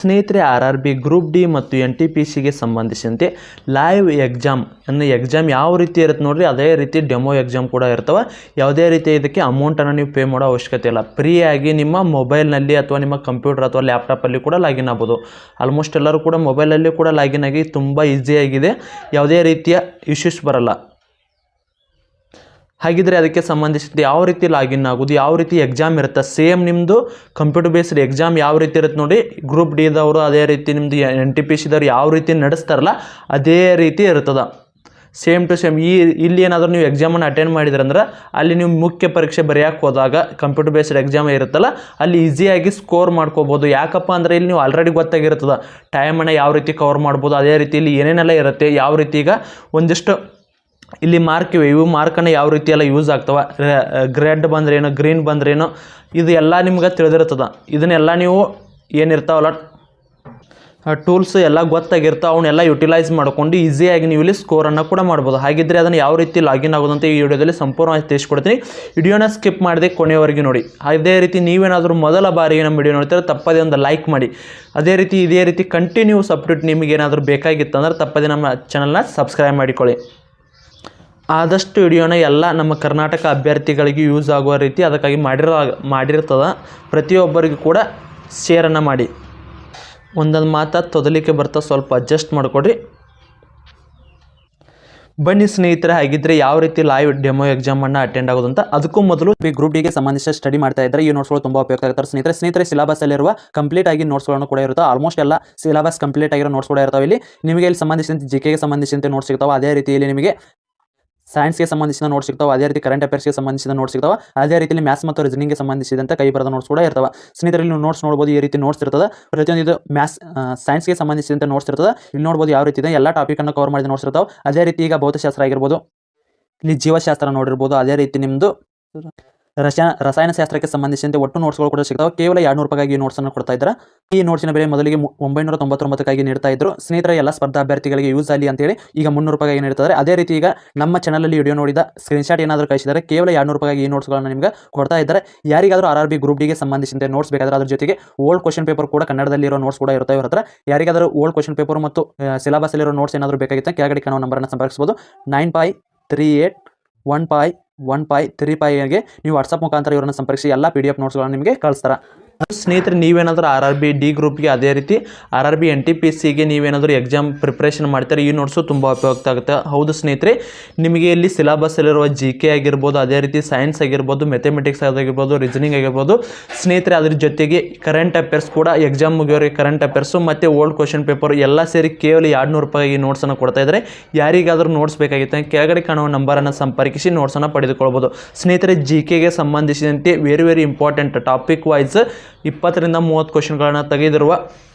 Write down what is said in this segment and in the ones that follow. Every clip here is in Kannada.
ಸ್ನೇಹಿತರೆ, RRB ಗ್ರೂಪ್ ಡಿ ಮತ್ತು NTPCಗೆ ಸಂಬಂಧಿಸಿದಂತೆ ಲೈವ್ ಎಕ್ಸಾಮ್ ಯಾವ ರೀತಿ ಇರುತ್ತೆ ನೋಡ್ರಿ, ಅದೇ ರೀತಿ ಡೆಮೋ ಎಕ್ಸಾಮ್ ಕೂಡ ಇರ್ತವೆ. ಯಾವುದೇ ರೀತಿ ಇದಕ್ಕೆ ಅಮೌಂಟನ್ನು ನೀವು ಪೇ ಮಾಡೋ ಅವಶ್ಯಕತೆ ಇಲ್ಲ. ಫ್ರೀಯಾಗಿ ನಿಮ್ಮ ಮೊಬೈಲ್ನಲ್ಲಿ ಅಥವಾ ನಿಮ್ಮ ಕಂಪ್ಯೂಟರ್ ಅಥವಾ ಲ್ಯಾಪ್ಟಾಪಲ್ಲಿ ಕೂಡ ಲಾಗಿನ್ ಆಗ್ಬೋದು. ಆಲ್ಮೋಸ್ಟ್ ಎಲ್ಲರೂ ಕೂಡ ಮೊಬೈಲಲ್ಲಿ ಕೂಡ ಲಾಗಿನ್ ಆಗಿ ತುಂಬ ಈಸಿಯಾಗಿದೆ, ಯಾವುದೇ ರೀತಿಯ ಇಶ್ಯೂಸ್ ಬರಲ್ಲ. ಹಾಗಿದ್ರೆ ಅದಕ್ಕೆ ಸಂಬಂಧಿಸಿದ ಯಾವ ರೀತಿ ಲಾಗಿನ್ ಆಗೋದು, ಯಾವ ರೀತಿ ಎಕ್ಸಾಮ್ ಇರುತ್ತೆ, ಸೇಮ್ ನಿಮ್ಮದು ಕಂಪ್ಯೂಟರ್ ಬೇಸ್ಡ್ ಎಕ್ಸಾಮ್ ಯಾವ ರೀತಿ ಇರುತ್ತೆ ನೋಡಿ, ಗ್ರೂಪ್ ಡಿದವರು ಅದೇ ರೀತಿ ನಿಮ್ಮದು NTPCದವ್ರು ಯಾವ ರೀತಿ ನಡೆಸ್ತಾರಲ್ಲ ಅದೇ ರೀತಿ ಇರ್ತದೆ. Same to same. ಇಲ್ಲಿ ಏನಾದರೂ ನೀವು ಎಕ್ಸಾಮನ್ನು ಅಟೆಂಡ್ ಮಾಡಿದ್ರಂದ್ರೆ ಅಲ್ಲಿ ನೀವು ಮುಖ್ಯ ಪರೀಕ್ಷೆ ಬರೆಯೋಕ್ಕೆ ಹೋದಾಗ ಕಂಪ್ಯೂಟರ್ ಬೇಸ್ಡ್ ಎಕ್ಸಾಮ್ ಇರುತ್ತಲ್ಲ ಅಲ್ಲಿ ಈಸಿಯಾಗಿ ಸ್ಕೋರ್ ಮಾಡ್ಕೋಬೋದು. ಯಾಕಪ್ಪ ಅಂದರೆ ಇಲ್ಲಿ ನೀವು ಆಲ್ರೆಡಿ ಗೊತ್ತಾಗಿರ್ತದೆ ಟೈಮನ್ನು ಯಾವ ರೀತಿ ಕವರ್ ಮಾಡ್ಬೋದು, ಅದೇ ರೀತಿ ಇಲ್ಲಿ ಏನೇನೆಲ್ಲ ಇರುತ್ತೆ, ಯಾವ ರೀತಿ ಈಗ ಒಂದಿಷ್ಟು ಇಲ್ಲಿ ಮಾರ್ಕ್ ಇವೆ, ಇವು ಮಾರ್ಕನ್ನು ಯಾವ ರೀತಿ ಎಲ್ಲ ಯೂಸ್ ಆಗ್ತವೆ, ರೆಡ್ ಬಂದ್ರೇನು, ಗ್ರೀನ್ ಬಂದ್ರೇನು, ಇದು ಎಲ್ಲ ನಿಮ್ಗೆ ತಿಳಿದಿರ್ತದೆ. ಇದನ್ನೆಲ್ಲ ನೀವು ಏನಿರ್ತಾವಲ್ಲ ಟೂಲ್ಸ್ ಎಲ್ಲ ಗೊತ್ತಾಗಿರ್ತಾವೆ, ಅವನ್ನೆಲ್ಲ ಯುಟಿಲೈಸ್ ಮಾಡ್ಕೊಂಡು ಈಸಿಯಾಗಿ ನೀವು ಇಲ್ಲಿ ಸ್ಕೋರನ್ನು ಕೂಡ ಮಾಡ್ಬೋದು. ಹಾಗಿದ್ರೆ ಅದನ್ನು ಯಾವ ರೀತಿ ಲಾಗಿನ್ ಆಗೋದಂತ ಈ ವಿಡಿಯೋದಲ್ಲಿ ಸಂಪೂರ್ಣವಾಗಿ ತಿಳಿಸ್ಕೊಡ್ತೀನಿ. ವಿಡಿಯೋನ ಸ್ಕಿಪ್ ಮಾಡದೆ ಕೊನೆಯವರೆಗೆ ನೋಡಿ. ಅದೇ ರೀತಿ ನೀವೇನಾದರೂ ಮೊದಲ ಬಾರಿಗೆ ನಮ್ಮ ವಿಡಿಯೋ ನೋಡ್ತಾರೆ ತಪ್ಪದೇ ಒಂದು ಲೈಕ್ ಮಾಡಿ. ಅದೇ ರೀತಿ ಇದೇ ರೀತಿ ಕಂಟಿನ್ಯೂಸ್ ಅಪ್ಡೇಟ್ ನಿಮಗೇನಾದರೂ ಬೇಕಾಗಿತ್ತಂದ್ರೆ ತಪ್ಪದೇ ನಮ್ಮ ಚಾನಲ್ನ ಸಬ್ಸ್ಕ್ರೈಬ್ ಮಾಡಿಕೊಳ್ಳಿ. ಆದಷ್ಟು ವಿಡಿಯೋನ ಎಲ್ಲ ನಮ್ಮ ಕರ್ನಾಟಕ ಅಭ್ಯರ್ಥಿಗಳಿಗೆ ಯೂಸ್ ಆಗುವ ರೀತಿ ಅದಕ್ಕಾಗಿ ಮಾಡಿರ್ತದೆ. ಪ್ರತಿಯೊಬ್ಬರಿಗೂ ಕೂಡ ಶೇರನ್ನು ಮಾಡಿ. ಒಂದೊಂದು ಮಾತು ತೊದಲಿಕ್ಕೆ ಬರ್ತಾ ಸ್ವಲ್ಪ ಅಡ್ಜಸ್ಟ್ ಮಾಡಿಕೊಡ್ರಿ. ಬನ್ನಿ ಸ್ನೇಹಿತರೆ, ಹಾಗಿದ್ರೆ ಯಾವ ರೀತಿ ಲೈವ್ ಡೆಮೋ ಎಕ್ಸಾಮನ್ನು ಅಟೆಂಡ್ ಆಗೋದಂತ. ಅದಕ್ಕೂ ಮೊದಲು ಗ್ರೂಪ್ ಡಿಗೆ ಸಂಬಂಧಿಸಿದ ಸ್ಟಡಿ ಮಾಡ್ತಾ ಇದ್ದರೆ ಈ ನೋಟ್ಸ್ಗಳು ತುಂಬ ಉಪಯುಕ್ತ ಆಗ್ತಾರೆ ಸ್ನೇಹಿತರೆ. ಸಿಲೆಬಸ್ಸಲ್ಲಿರುವ ಕಂಪ್ಲೀಟ್ ಆಗಿ ನೋಟ್ಸ್ಗಳನ್ನು ಕೂಡ ಇರುತ್ತೆ. ಆಲ್ಮೋಸ್ಟ್ ಎಲ್ಲ ಸಿಲೆಬಸ್ ಕಂಪ್ಲೀಟ್ ಆಗಿರೋ ನೋಟ್ಸ್ ಕೂಡ ಇರ್ತಾವೆ. ಇಲ್ಲಿ ನಿಮಗೆ ಇಲ್ಲಿ ಸಂಬಂಧಿಸಿದಂತೆ GKಗೆ ಸಂಬಂಧಿಸಿದಂತೆ ನೋಟ್ಸ್ ಸಿಗ್ತಾವೆ. ಅದೇ ರೀತಿ ಇಲ್ಲಿ ನಿಮಗೆ ಸೈನ್ಸ್ಗೆ ಸಂಬಂಧಿಸಿದ ನೋಟ್ಸ್ ಸಿಗ್ತಾವೆ. ಅದೇ ರೀತಿ ಕರೆಂಟ್ ಅಫೇರ್ಸ್ಗೆ ಸಂಬಂಧಿಸಿದ ನೋಟ್ಸ್ ಸಿಗ್ತಾವೆ. ಅದೇ ರೀತಿಯಲ್ಲಿ ಮ್ಯಾಥ್ಸ್ ಮತ್ತು ರೀಸನಿಂಗ್ಗೆ ಸಂಬಂಧಿಸಿದಂತೆ ಕೈ ಬರೆದ ನೋಟ್ಸ್ ಕೂಡ ಇರ್ತವೆ. ಸ್ನೇಹಿತರಲ್ಲಿ ನೀವು ನೋಟ್ಸ್ ನೋಡ್ಬೋದು, ಈ ರೀತಿ ನೋಟ್ಸ್ ಇರ್ತದೆ. ಪ್ರತಿಯೊಂದು ಇದು ಸೈನ್ಸ್ಗೆ ಸಂಬಂಧಿಸಿದಂತೆ ನೋಟ್ಸ್ ಇರ್ತದೆ. ಇಲ್ಲಿ ನೋಡ್ಬೋದು ಯಾವ ರೀತಿ ಇದೆ, ಎಲ್ಲ ಟಾಪಿಕನ್ನು ಕವರ್ ಮಾಡಿದ ನೋಟ್ಸ್ ಇರ್ತಾವೆ. ಅದೇ ರೀತಿ ಈಗ ಭೌತಶಾಸ್ತ್ರ ಆಗಿರ್ಬೋದು, ಇಲ್ಲಿ ಜೀವಶಾಸ್ತ್ರ ನೋಡಿರ್ಬೋದು. ಅದೇ ರೀತಿ ನಿಮ್ಮದು ರಸಾಯನಶಾಸ್ತ್ರಕ್ಕೆ ಸಂಬಂಧಿಸಿದಂತೆ ಒಟ್ಟು ನೋಟ್ಸ್ಗಳು ಕೂಡ ಸಿಗ್ತಾವೆ. ಕೇವಲ 200 ರೂಪಾಯಿಗಾಗಿ ಈ ನೋಟ್ಸನ್ನು ಕೊಡ್ತಾ ಇದ್ದಾರೆ. ಈ ನೋಟ್ಸಿನ ಬೆಲೆ ಮೊದಲಿಗೆ 999 ನೀಡ್ತಾ ಇದ್ರು. ಸ್ನೇಹಿತರೆ, ಎಲ್ಲ ಸ್ಪರ್ಧಾ ಅಭ್ಯರ್ಥಿಗಳಿಗೆ ಯೂಸ್ ಆಗಲಿ ಅಂತೇಳಿ ಈಗ 300 ರೂಪಾಯಿಗೆ ನೀಡ್ತಾರೆ. ಅದೇ ರೀತಿ ಈಗ ನಮ್ಮ ಚಾನಲಲ್ಲಿ ವಿಡಿಯೋ ನೋಡಿದ ಸ್ಕ್ರೀನ್ಶಾಟ್ ಏನಾದರೂ ಕಳಿಸಿದರೆ ಕೇವಲ 200 ರೂಪಾಯಿಗೆ ಈ ನೋಟ್ಸ್ಗಳನ್ನು ನಿಮಗೆ ಕೊಡ್ತಾ ಇದ್ದಾರೆ. ಯಾರಿಗಾದರೂ RRB ಗ್ರೂಪ್ ಡಿಗೆ ಸಂಬಂಧಿಸಿದಂತೆ ನೋಟ್ಸ್ ಬೇಕಾದರೆ ಅದ್ರ ಜೊತೆಗೆ ಓಲ್ಡ್ ಕ್ವಶನ್ ಪೇಪರ್ ಕೂಡ ಕನ್ನಡದಲ್ಲಿರೋ ನೋಟ್ಸ್ ಕೂಡ ಇರ್ತಾವೆ ಇವ್ರ ಹತ್ರ. ಯಾರಿಗಾದರೂ ಓಲ್ಡ್ ಕ್ವಶನ್ ಪೇಪರ್ ಮತ್ತು ಸಿಲೆಬಸ್ಸಲ್ಲಿರೋ ನೋಟ್ಸ್ ಏನಾದರೂ ಬೇಕಾಗಿತ್ತು ಕೆಳಗಡೆ ಕಾಣುವ ನಂಬರನ್ನು ಸಂಪರ್ಕಿಸಬಹುದು. 9538151535ಗೆ ನೀವು ವಾಟ್ಸಪ್ ಮುಖಾಂತರ ಇವರನ್ನು ಸಂಪರ್ಕಿಸಿ ಎಲ್ಲ PDF ನೋಟ್ಸ್ಗಳನ್ನು ನಿಮಗೆ ಕಳಿಸ್ತಾರೆ. ಸ್ನೇಹಿತರೆ, ನೀವೇನಾದರೂ RRB ಡಿ ಗ್ರೂಪ್ಗೆ ಅದೇ ರೀತಿ RRB NTPCಗೆ ನೀವೇನಾದರೂ ಎಕ್ಸಾಮ್ ಪ್ರಿಪ್ರೇಷನ್ ಮಾಡ್ತಾರೆ ಈ ನೋಟ್ಸು ತುಂಬ ಉಪಯುಕ್ತ ಆಗುತ್ತೆ. ಹೌದು ಸ್ನೇಹಿತರೆ, ನಿಮಗೆ ಇಲ್ಲಿ ಸಿಲೆಬಸ್ಸಲ್ಲಿರುವ GK ಆಗಿರ್ಬೋದು, ಅದೇ ರೀತಿ ಸೈನ್ಸ್ ಆಗಿರ್ಬೋದು, ಮ್ಯಾಥಮೆಟಿಕ್ಸ್ ಆಗಿರ್ಬೋದು, ರೀಸನಿಂಗ್ ಆಗಿರ್ಬೋದು. ಸ್ನೇಹಿತರೆ, ಅದ್ರ ಜೊತೆಗೆ ಕರೆಂಟ್ ಅಫೇರ್ಸ್ ಕೂಡ ಎಕ್ಸಾಮ್ ಮುಗಿಯೋರಿಗೆ ಕರೆಂಟ್ ಅಫೇರ್ಸು ಮತ್ತು ಓಲ್ಡ್ ಕ್ವಶನ್ ಪೇಪರ್ ಎಲ್ಲ ಸೇರಿ ಕೇವಲ 200 ರೂಪಾಯಿಗೆ ಈ ನೋಟ್ಸನ್ನು ಕೊಡ್ತಾ ಇದ್ದಾರೆ. ಯಾರಿಗಾದರೂ ನೋಟ್ಸ್ ಬೇಕಾಗಿತ್ತು ಕೆಳಗಡೆ ಕಾಣುವ ನಂಬರನ್ನು ಸಂಪರ್ಕಿಸಿ ನೋಟ್ಸನ್ನು ಪಡೆದುಕೊಳ್ಬೋದು. ಸ್ನೇಹಿತರೆ, GKಗೆ ಸಂಬಂಧಿಸಿದಂತೆ ವೆರಿ ಇಂಪಾರ್ಟೆಂಟ್ ಟಾಪಿಕ್ ವೈಸ್ 20 ರಿಂದ 30 ಕ್ವಶನ್ಗಳನ್ನು ತೆಗೆದಿರುವ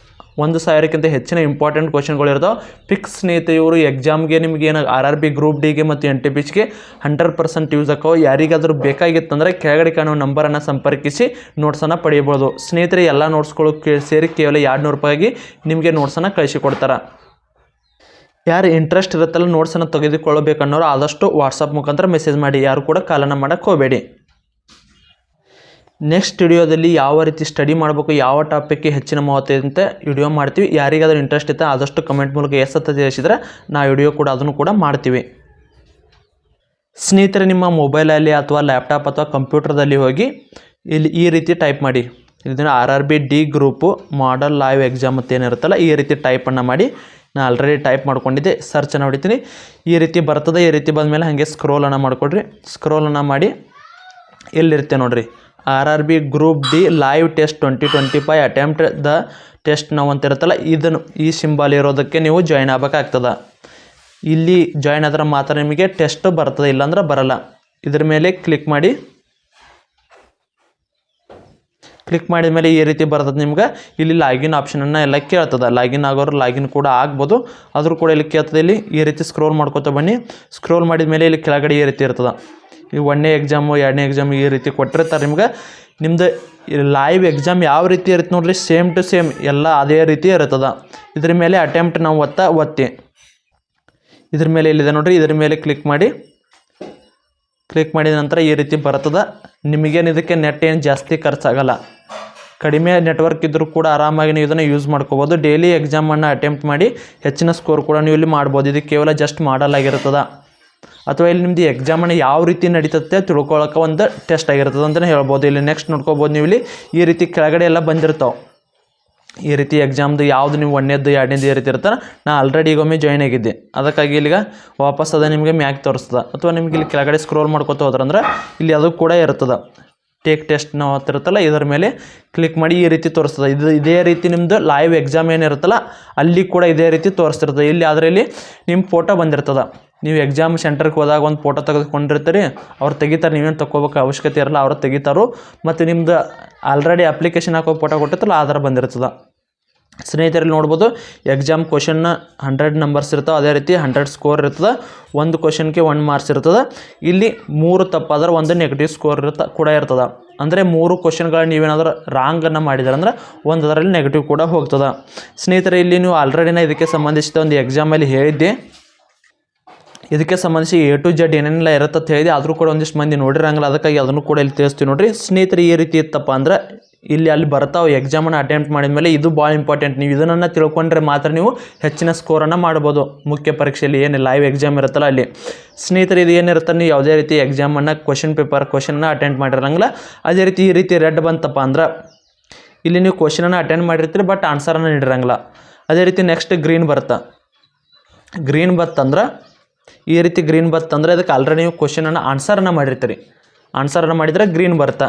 1000ಕ್ಕಿಂತ ಹೆಚ್ಚಿನ ಇಂಪಾರ್ಟೆಂಟ್ ಕ್ವಶನ್ಗಳು ಇರ್ತಾವೆ. ಫಿಕ್ಸ್ ಸ್ನೇಹಿತರೆ, ಇವರು ಎಕ್ಸಾಮ್ಗೆ ನಿಮಗೆ ಏನು RRB ಗ್ರೂಪ್ ಡಿಗೆ ಮತ್ತು NTPCಗೆ 100% ಯೂಸ್ ಆಕಾವೆ. ಯಾರಿಗಾದರೂ ಬೇಕಾಗಿತ್ತಂದರೆ ಕೆಳಗಡೆ ಕಾಣುವ ನಂಬರನ್ನು ಸಂಪರ್ಕಿಸಿ ನೋಟ್ಸನ್ನು ಪಡೆಯಬಹುದು. ಸ್ನೇಹಿತರೆ, ಎಲ್ಲ ನೋಟ್ಸ್ಗಳು ಸೇರಿ ಕೇವಲ 200 ರೂಪಾಯಿಗೆ ನಿಮಗೆ ನೋಟ್ಸನ್ನು ಕಳಿಸಿಕೊಡ್ತಾರೆ. ಯಾರು ಇಂಟ್ರೆಸ್ಟ್ ಇರುತ್ತಲ್ಲ ನೋಟ್ಸನ್ನು ತೆಗೆದುಕೊಳ್ಳಬೇಕನ್ನೋರು ಆದಷ್ಟು ವಾಟ್ಸಪ್ ಮುಖಾಂತರ ಮೆಸೇಜ್ ಮಾಡಿ. ಯಾರು ಕೂಡ ಕಾಲನ್ನು ಮಾಡೋಕ್ಕೆ ಹೋಗಬೇಡಿ. ನೆಕ್ಸ್ಟ್ ವಿಡಿಯೋದಲ್ಲಿ ಯಾವ ರೀತಿ ಸ್ಟಡಿ ಮಾಡಬೇಕು, ಯಾವ ಟಾಪಿಕ್ಗೆ ಹೆಚ್ಚಿನ ಮಹತ್ವ ಅಂತ ವಿಡಿಯೋ ಮಾಡ್ತೀವಿ. ಯಾರಿಗಾದ್ರೂ ಇಂಟ್ರೆಸ್ಟ್ ಇತ್ತು ಆದಷ್ಟು ಕಮೆಂಟ್ ಮೂಲಕ ಎಷ್ಟಂತ ತಿಳಿಸಿದರೆ ನಾವು ವಿಡಿಯೋ ಕೂಡ ಅದನ್ನು ಕೂಡ ಮಾಡ್ತೀವಿ. ಸ್ನೇಹಿತರೆ, ನಿಮ್ಮ ಮೊಬೈಲಲ್ಲಿ ಅಥವಾ ಲ್ಯಾಪ್ಟಾಪ್ ಅಥವಾ ಕಂಪ್ಯೂಟರ್ದಲ್ಲಿ ಹೋಗಿ ಇಲ್ಲಿ ಈ ರೀತಿ ಟೈಪ್ ಮಾಡಿ. ಇದನ್ನು RRB ಡಿ ಗ್ರೂಪು ಮಾಡಲ್ ಲೈವ್ ಎಕ್ಸಾಮ್ ಅಂತ ಏನಿರುತ್ತಲ್ಲ ಈ ರೀತಿ ಟೈಪನ್ನು ಮಾಡಿ. ನಾನು ಆಲ್ರೆಡಿ ಟೈಪ್ ಮಾಡ್ಕೊಂಡಿದ್ದೆ, ಸರ್ಚನ್ನು ಹೊಡಿತೀನಿ. ಈ ರೀತಿ ಬರ್ತದೆ. ಈ ರೀತಿ ಬಂದಮೇಲೆ ಹಾಗೆ ಸ್ಕ್ರೋಲನ್ನು ಮಾಡಿಕೊಡ್ರಿ. ಸ್ಕ್ರೋಲನ್ನು ಮಾಡಿ ಎಲ್ಲಿರುತ್ತೆ ನೋಡಿರಿ, RRB group D live test 2025 attempt the test ನಾವು ಅಂತ ಇರುತ್ತಲ್ಲ ಇದನ್ನು ಈ ಸಿಂಬಲ್ ಇರೋದಕ್ಕೆ ನೀವು ಜಾಯ್ನ್ ಆಗಬೇಕಾಗ್ತದೆ. ಇಲ್ಲಿ ಜಾಯ್ನ್ ಆದ್ರೆ ಮಾತ್ರ ನಿಮಗೆ ಟೆಸ್ಟ್ ಬರ್ತದೆ, ಇಲ್ಲಾಂದ್ರೆ ಬರಲ್ಲ. ಇದ್ರ ಮೇಲೆ ಕ್ಲಿಕ್ ಮಾಡಿ. ಕ್ಲಿಕ್ ಮಾಡಿದ ಮೇಲೆ ಈ ರೀತಿ ಬರ್ತದೆ. ನಿಮ್ಗೆ ಇಲ್ಲಿ ಲಾಗಿನ್ ಆಪ್ಷನನ್ನು ಎಲ್ಲ ಕೇಳ್ತದೆ. ಲಾಗಿನ್ ಆಗೋರು ಲಾಗಿನ್ ಕೂಡ ಆಗ್ಬೋದು, ಆದರೂ ಕೂಡ ಇಲ್ಲಿ ಕೇಳ್ತದೆ. ಇಲ್ಲಿ ಈ ರೀತಿ ಸ್ಕ್ರೋಲ್ ಮಾಡ್ಕೊತ ಬನ್ನಿ. ಸ್ಕ್ರೋಲ್ ಮಾಡಿದ ಮೇಲೆ ಇಲ್ಲಿ ಕೆಳಗಡೆ ಈ ರೀತಿ ಇರ್ತದೆ. ಈ 1ನೇ ಎಕ್ಸಾಮು 2ನೇ ಎಕ್ಸಾಮ್ ಈ ರೀತಿ ಕೊಟ್ಟಿರ್ತಾರೆ ನಿಮ್ಗೆ. ನಿಮ್ಮದು ಲೈವ್ ಎಕ್ಸಾಮ್ ಯಾವ ರೀತಿ ಇರುತ್ತೆ ನೋಡ್ರಿ, ಸೇಮ್ ಟು ಸೇಮ್ ಎಲ್ಲ ಅದೇ ರೀತಿ ಇರ್ತದೆ. ಇದ್ರ ಮೇಲೆ ಅಟೆಂಪ್ಟ್ ನಾವು ಒತ್ತಿ ಇದ್ರ ಮೇಲೆ ಇಲ್ಲಿದೆ ನೋಡ್ರಿ, ಇದ್ರ ಮೇಲೆ ಕ್ಲಿಕ್ ಮಾಡಿ. ಕ್ಲಿಕ್ ಮಾಡಿದ ನಂತರ ಈ ರೀತಿ ಬರ್ತದೆ. ನಿಮಗೇನು ಇದಕ್ಕೆ ನೆಟ್ ಏನು ಜಾಸ್ತಿ ಖರ್ಚಾಗಲ್ಲ. ಕಡಿಮೆ ನೆಟ್ವರ್ಕ್ ಇದ್ದರೂ ಕೂಡ ಆರಾಮಾಗಿ ನೀವು ಇದನ್ನು ಯೂಸ್ ಮಾಡ್ಕೋಬೋದು. ಡೈಲಿ ಎಕ್ಸಾಮನ್ನು ಅಟೆಂಪ್ಟ್ ಮಾಡಿ ಹೆಚ್ಚಿನ ಸ್ಕೋರ್ ಕೂಡ ನೀವು ಇಲ್ಲಿ ಮಾಡ್ಬೋದು. ಇದು ಕೇವಲ ಜಸ್ಟ್ ಮಾಡಲ್ ಆಗಿರ್ತದೆ, ಅಥವಾ ಇಲ್ಲಿ ನಿಮ್ಮದು ಎಕ್ಸಾಮನ್ನು ಯಾವ ರೀತಿ ನಡೀತದೆ ತಿಳ್ಕೊಳ್ಳೋಕೆ ಒಂದು ಟೆಸ್ಟ್ ಆಗಿರ್ತದೆ ಅಂತಲೇ ಹೇಳ್ಬೋದು. ಇಲ್ಲಿ ನೆಕ್ಸ್ಟ್ ನೋಡ್ಕೋಬೋದು ನೀವು ಇಲ್ಲಿ ಈ ರೀತಿ ಕೆಳಗಡೆ ಎಲ್ಲ ಬಂದಿರ್ತಾವೆ. ಈ ರೀತಿ ಎಕ್ಸಾಮ್ದು ಯಾವುದು ನೀವು 1ನೇದು 2ನೇದು ಈ ರೀತಿ ಇರ್ತಾರೆ. ನಾನು ಆಲ್ರೆಡಿ ಈಗೊಮ್ಮೆ ಜಾಯ್ನ್ ಆಗಿದ್ದೆ, ಅದಕ್ಕಾಗಿ ಇಲ್ಲಿಗೆ ವಾಪಸ್ ಅದ ನಿಮಗೆ ಮ್ಯಾಕ್ ತೋರಿಸ್ತದೆ. ಅಥವಾ ನಿಮ್ಗೆ ಇಲ್ಲಿ ಕೆಳಗಡೆ ಸ್ಕ್ರೋಲ್ ಮಾಡ್ಕೊತ ಹೋದ್ರಂದ್ರೆ ಇಲ್ಲಿ ಅದು ಕೂಡ ಇರ್ತದೆ. ಟೇಕ್ ಟೆಸ್ಟ್ ನಾವು ಹತ್ತಿರುತ್ತಲ್ಲ ಇದರ ಮೇಲೆ ಕ್ಲಿಕ್ ಮಾಡಿ ಈ ರೀತಿ ತೋರಿಸ್ತದೆ. ಇದೇ ರೀತಿ ನಿಮ್ಮದು ಲೈವ್ ಎಕ್ಸಾಮ್ ಏನಿರುತ್ತಲ್ಲ ಅಲ್ಲಿ ಕೂಡ ಇದೇ ರೀತಿ ತೋರಿಸ್ತಿರ್ತದೆ. ಇಲ್ಲಿ ಅದರಲ್ಲಿ ನಿಮ್ಮ ಫೋಟೋ ಬಂದಿರ್ತದೆ. ನೀವು ಎಕ್ಸಾಮ್ ಸೆಂಟರ್ಗೆ ಹೋದಾಗ ಒಂದು ಫೋಟೋ ತೆಗೆದುಕೊಂಡಿರ್ತೀರಿ, ಅವ್ರು ತೆಗಿತಾರೆ, ನೀವೇನು ತೊಗೋಬೇಕು ಅವಶ್ಯಕತೆ ಇರಲ್ಲ, ಅವ್ರು ತೆಗಿತಾರೋ. ಮತ್ತು ನಿಮ್ಮದು ಆಲ್ರೆಡಿ ಅಪ್ಲಿಕೇಶನ್ ಹಾಕೋ ಫೋಟೋ ಕೊಟ್ಟಿರ್ತಲ್ಲ ಆಧಾರ ಬಂದಿರ್ತದೆ. ಸ್ನೇಹಿತರಲ್ಲಿ ನೋಡ್ಬೋದು ಎಕ್ಸಾಮ್ ಕ್ವಶನ್ನ 100 ನಂಬರ್ಸ್ ಇರ್ತವೆ, ಅದೇ ರೀತಿ 100 ಸ್ಕೋರ್ ಇರ್ತದೆ. ಒಂದು ಕ್ವಶನ್ಗೆ 1 ಮಾರ್ಕ್ಸ್ ಇರ್ತದೆ. ಇಲ್ಲಿ 3 ತಪ್ಪಾದ್ರೆ ಒಂದು ನೆಗೆಟಿವ್ ಸ್ಕೋರ್ ಕೂಡ ಇರ್ತದೆ. ಅಂದರೆ 3 ಕ್ವಶನ್ಗಳು ನೀವೇನಾದರೂ ರಾಂಗನ್ನು ಮಾಡಿದಾರೆ ಅಂದ್ರೆ ಒಂದು ಅದರಲ್ಲಿ ನೆಗೆಟಿವ್ ಕೂಡ ಹೋಗ್ತದೆ. ಸ್ನೇಹಿತರೆ ಇಲ್ಲಿ ನೀವು ಆಲ್ರೆಡಿನ ಇದಕ್ಕೆ ಸಂಬಂಧಿಸಿದ ಒಂದು ಎಕ್ಸಾಮಲ್ಲಿ ಹೇಳಿದ್ದೆ, ಇದಕ್ಕೆ ಸಂಬಂಧಿಸಿ A to Z ಏನೇನೆಲ್ಲ ಇರುತ್ತೆ ಅಂತ ಹೇಳಿದೆ. ಆದರೂ ಕೂಡ ಒಂದಿಷ್ಟು ಮಂದಿ ನೋಡಿರಂಗಿಲ್ಲ, ಅದಕ್ಕಾಗಿ ಅದನ್ನು ಕೂಡ ಇಲ್ಲಿ ತಿಳಿಸ್ತೀವಿ ನೋಡಿರಿ. ಸ್ನೇಹಿತರೆ ಈ ರೀತಿ ಇತ್ತಪ್ಪ ಅಂದ್ರೆ ಇಲ್ಲಿ ಅಲ್ಲಿ ಬರ್ತಾವೆ ಎಕ್ಸಾಮನ್ನು ಅಟೆಂಪ್ಟ್ ಮಾಡಿದ ಮೇಲೆ ಇದು ಭಾಳ ಇಂಪಾರ್ಟೆಂಟ್. ನೀವು ಇದನ್ನು ತಿಳ್ಕೊಂಡ್ರೆ ಮಾತ್ರ ನೀವು ಹೆಚ್ಚಿನ ಸ್ಕೋರನ್ನು ಮಾಡ್ಬೋದು ಮುಖ್ಯ ಪರೀಕ್ಷೆಯಲ್ಲಿ ಏನು ಲೈವ್ ಎಕ್ಸಾಮ್ ಇರುತ್ತಲ್ಲ ಅಲ್ಲಿ. ಸ್ನೇಹಿತರೆ ಇದು ಏನಿರುತ್ತೆ, ನೀವು ಯಾವುದೇ ರೀತಿ ಎಕ್ಸಾಮನ್ನು ಕ್ವಶನ್ನ ಅಟೆಂಡ್ ಮಾಡಿರಂಗಿಲ್ಲ. ಅದೇ ರೀತಿ ಈ ರೀತಿ ರೆಡ್ ಬಂತಪ್ಪ ಅಂದ್ರೆ ಇಲ್ಲಿ ನೀವು ಕ್ವಶನನ್ನು ಅಟೆಂಡ್ ಮಾಡಿರ್ತೀರಿ ಬಟ್ ಆನ್ಸರನ್ನು ನೀಡಿರಂಗಿಲ್ಲ. ಅದೇ ರೀತಿ ನೆಕ್ಸ್ಟ್ ಗ್ರೀನ್ ಬರ್ತಂದ್ರೆ ಈ ರೀತಿ ಗ್ರೀನ್ ಬರ್ತಂದ್ರೆ ಅದಕ್ಕೆ ಆಲ್ರೆಡಿ ನೀವು ಕ್ವಶನನ್ನು ಆನ್ಸರನ್ನು ಮಾಡಿರ್ತೀರಿ. ಆನ್ಸರನ್ನು ಮಾಡಿದರೆ ಗ್ರೀನ್ ಬರುತ್ತೆ.